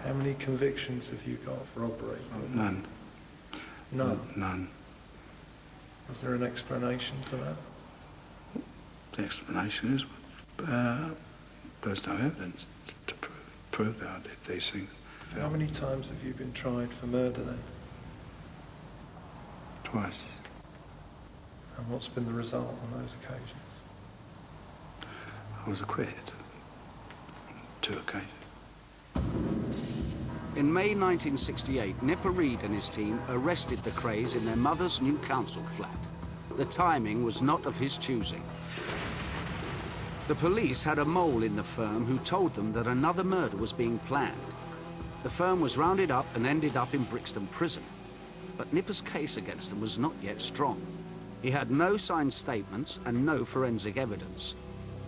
How many convictions have you got for robbery? None. None? None. Is there an explanation for that? The explanation is there's no evidence to prove that I did these things. How many times have you been tried for murder then? Twice. And what's been the result on those occasions? I was acquitted on 2 occasions. In May 1968, Nipper Reid and his team arrested the Krays in their mother's new council flat. The timing was not of his choosing. The police had a mole in the firm who told them that another murder was being planned. The firm was rounded up and ended up in Brixton prison. But Nipper's case against them was not yet strong. He had no signed statements and no forensic evidence.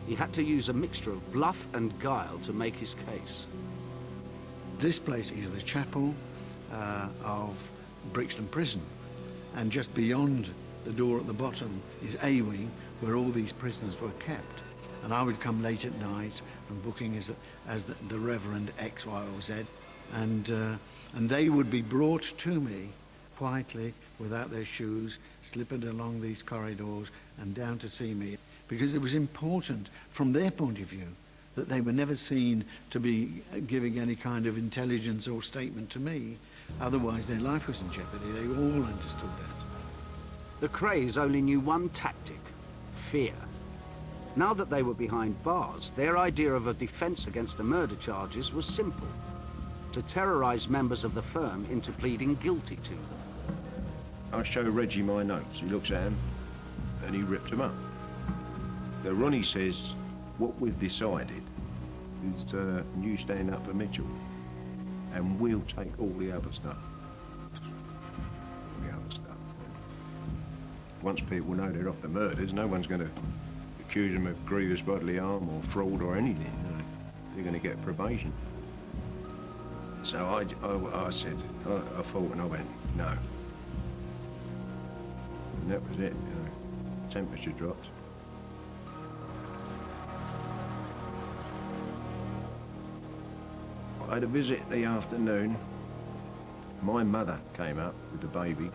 He had to use a mixture of bluff and guile to make his case. This place is the chapel of Brixton Prison, and just beyond the door at the bottom is A Wing, where all these prisoners were kept. And I would come late at night and booking as the Reverend XYZ, and they would be brought to me quietly, without their shoes, slipping along these corridors and down to see me, because it was important from their point of view that they were never seen to be giving any kind of intelligence or statement to me. Otherwise, their life was in jeopardy. They all understood that. The Krays only knew one tactic: fear. Now that they were behind bars, their idea of a defense against the murder charges was simple: to terrorize members of the firm into pleading guilty to them. I show Reggie my notes. He looks at them, and he ripped them up. So Ronnie says, what we've decided is you stand up for Mitchell, and we'll take all the other stuff. All the other stuff. Once people know they're off the murders, no one's going to accuse them of grievous bodily harm or fraud or anything. You know. They're going to get probation. So I said, I thought, and I went, no. And that was it, you know. Temperature dropped. I had a visit the afternoon. My mother came up with the baby.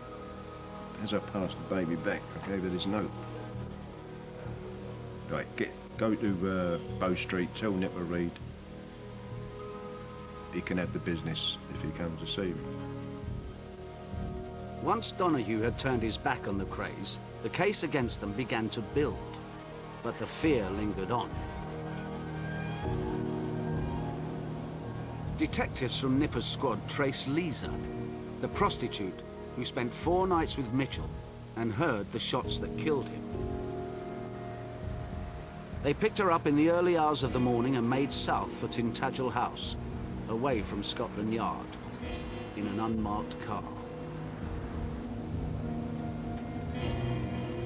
As I passed the baby back, I gave her this note. Right, go to Bow Street, tell Nipper Reid he can have the business if he comes to see me. Once Donahue had turned his back on the Krays, the case against them began to build, but the fear lingered on. Detectives from Nipper's squad traced Lisa, the prostitute who spent 4 nights with Mitchell and heard the shots that killed him. They picked her up in the early hours of the morning and made south for Tintagel House, away from Scotland Yard, in an unmarked car.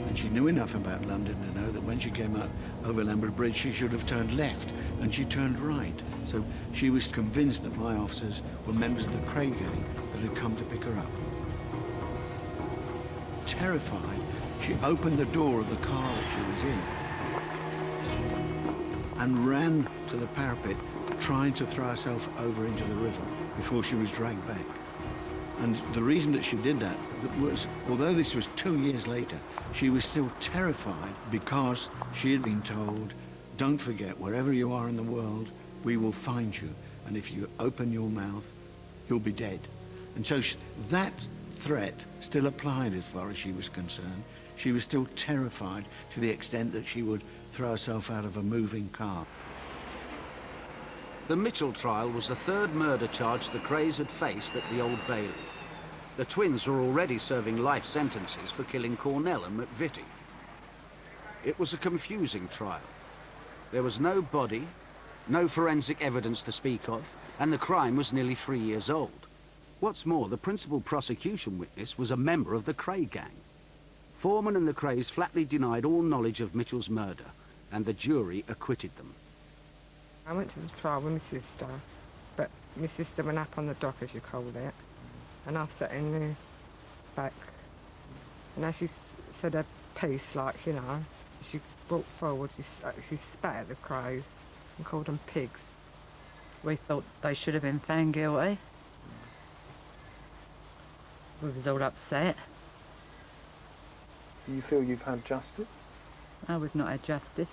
And she knew enough about London to know that when she came out over Lambeth Bridge, she should have turned left, and she turned right. So she was convinced that my officers were members of the Kray gang that had come to pick her up. Terrified, she opened the door of the car that she was in and ran to the parapet, trying to throw herself over into the river before she was dragged back. And the reason that she did that was, although this was 2 years later, she was still terrified because she had been told, don't forget, wherever you are in the world, we will find you. And if you open your mouth, you'll be dead. And so that threat still applied as far as she was concerned. She was still terrified to the extent that she would throw herself out of a moving car. The Mitchell trial was the 3rd murder charge the Krays had faced at the Old Bailey. The twins were already serving life sentences for killing Cornell and McVitie. It was a confusing trial. There was no body, no forensic evidence to speak of, and the crime was nearly 3 years old. What's more, the principal prosecution witness was a member of the Kray gang. Foreman and the Krays flatly denied all knowledge of Mitchell's murder, and the jury acquitted them. I went to the trial with my sister, but my sister went up on the dock, as you call it, and I sat in the back. And as she said her piece, like, you know, she brought forward, she spat at the Krays and called them pigs. We thought they should have been found guilty. We was all upset. Do you feel you've had justice? No, we've not had justice.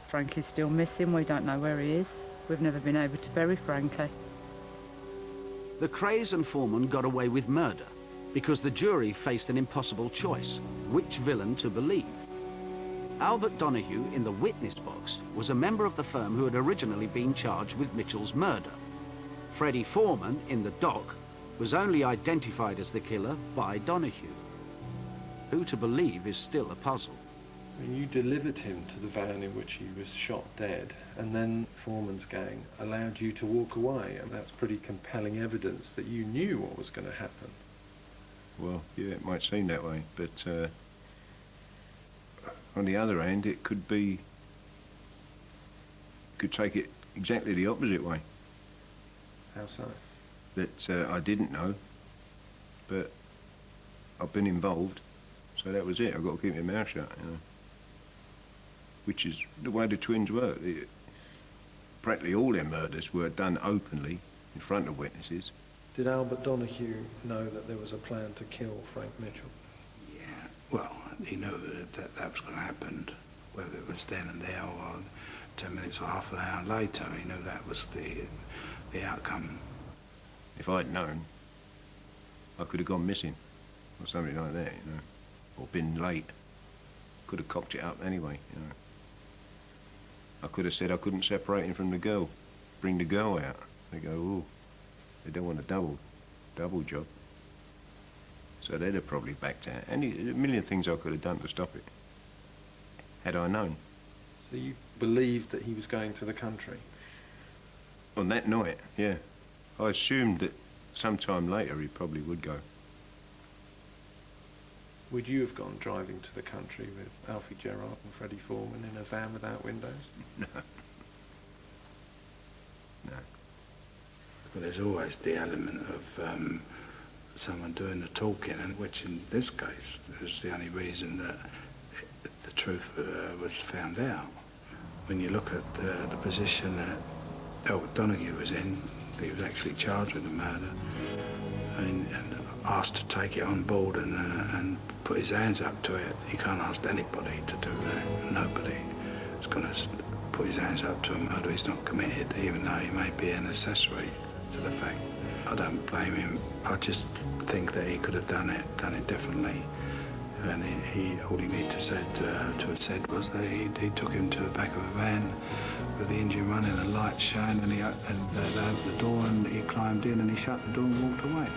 Frankie's still missing. We don't know where he is. We've never been able to bury Frankie. The Krays and Foreman got away with murder because the jury faced an impossible choice: which villain to believe. Albert Donahue, in the witness box, was a member of the firm who had originally been charged with Mitchell's murder. Freddie Foreman, in the dock, was only identified as the killer by Donahue. Who to believe is still a puzzle. I mean, you delivered him to the van in which he was shot dead, and then Foreman's gang allowed you to walk away, and that's pretty compelling evidence that you knew what was going to happen. Well, yeah, it might seem that way, but on the other hand, it could be... could take it exactly the opposite way. How so? That I didn't know, but I've been involved, so that was it. I've got to keep my mouth shut, you know. Which is the way the twins work. Practically all their murders were done openly in front of witnesses. Did Albert Donahue know that there was a plan to kill Frank Mitchell? Yeah, well, he knew that was going to happen, whether it was then and there or 10 minutes or half an hour later. He knew that was the outcome. If I'd known, I could have gone missing, or something like that, you know, or been late. Could have cocked it up anyway, you know. I could have said I couldn't separate him from the girl, bring the girl out. They go, oh, they don't want a double job. So they'd have probably backed out. And a million things I could have done to stop it, had I known. So you believed that he was going to the country? On that night, yeah. I assumed that sometime later he probably would go. Would you have gone driving to the country with Alfie Gerrard and Freddie Foreman in a van without windows? No. No. But there's always the element of someone doing the talking, and which in this case is the only reason that the truth was found out. When you look at the position that Albert Donahue was in, he was actually charged with the murder and asked to take it on board and put his hands up to it. You can't ask anybody to do that. Nobody is going to put his hands up to a murder he's not committed, even though he may be an accessory to the fact. I don't blame him. I just think that he could have done it differently. And all he needed to have said was that he took him to the back of a van with the engine running and lights showing, and they opened the door and he climbed in and he shut the door and walked away.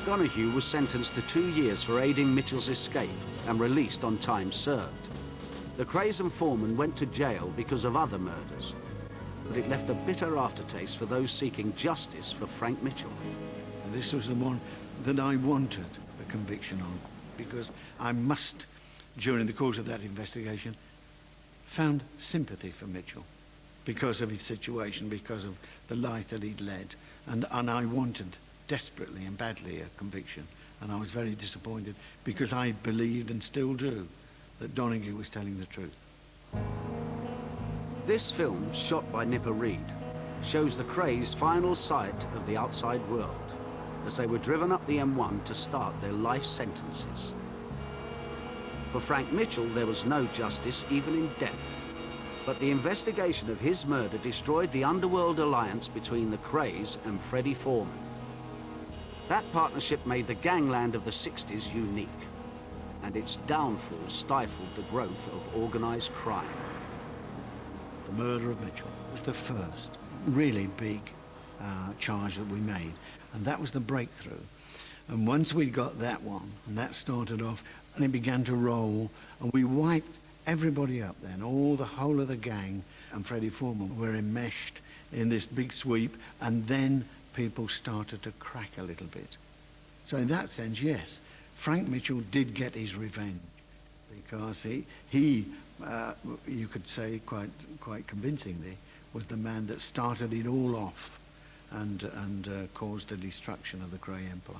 Donahue was sentenced to 2 years for aiding Mitchell's escape and released on time served. The Krays and Foreman went to jail because of other murders, but it left a bitter aftertaste for those seeking justice for Frank Mitchell. This was the one that I wanted a conviction on, because I must, during the course of that investigation, found sympathy for Mitchell because of his situation, because of the life that he'd led, and I wanted desperately and badly a conviction, and I was very disappointed because I believed, and still do, that Donahue was telling the truth. This film, shot by Nipper Reid, shows the Krays' final sight of the outside world as they were driven up the M1 to start their life sentences. For Frank Mitchell, there was no justice even in death, but the investigation of his murder destroyed the underworld alliance between the Krays and Freddie Foreman. That partnership made the gangland of the 60s unique, and its downfall stifled the growth of organized crime. The murder of Mitchell was the first really big charge that we made, and that was the breakthrough. And once we got that one, and that started off, and it began to roll, and we wiped everybody up then, the whole of the gang, and Freddie Foreman were enmeshed in this big sweep, and then people started to crack a little bit. So in that sense, yes, Frank Mitchell did get his revenge, because he you could say quite convincingly, was the man that started it all off and caused the destruction of the Kray Empire.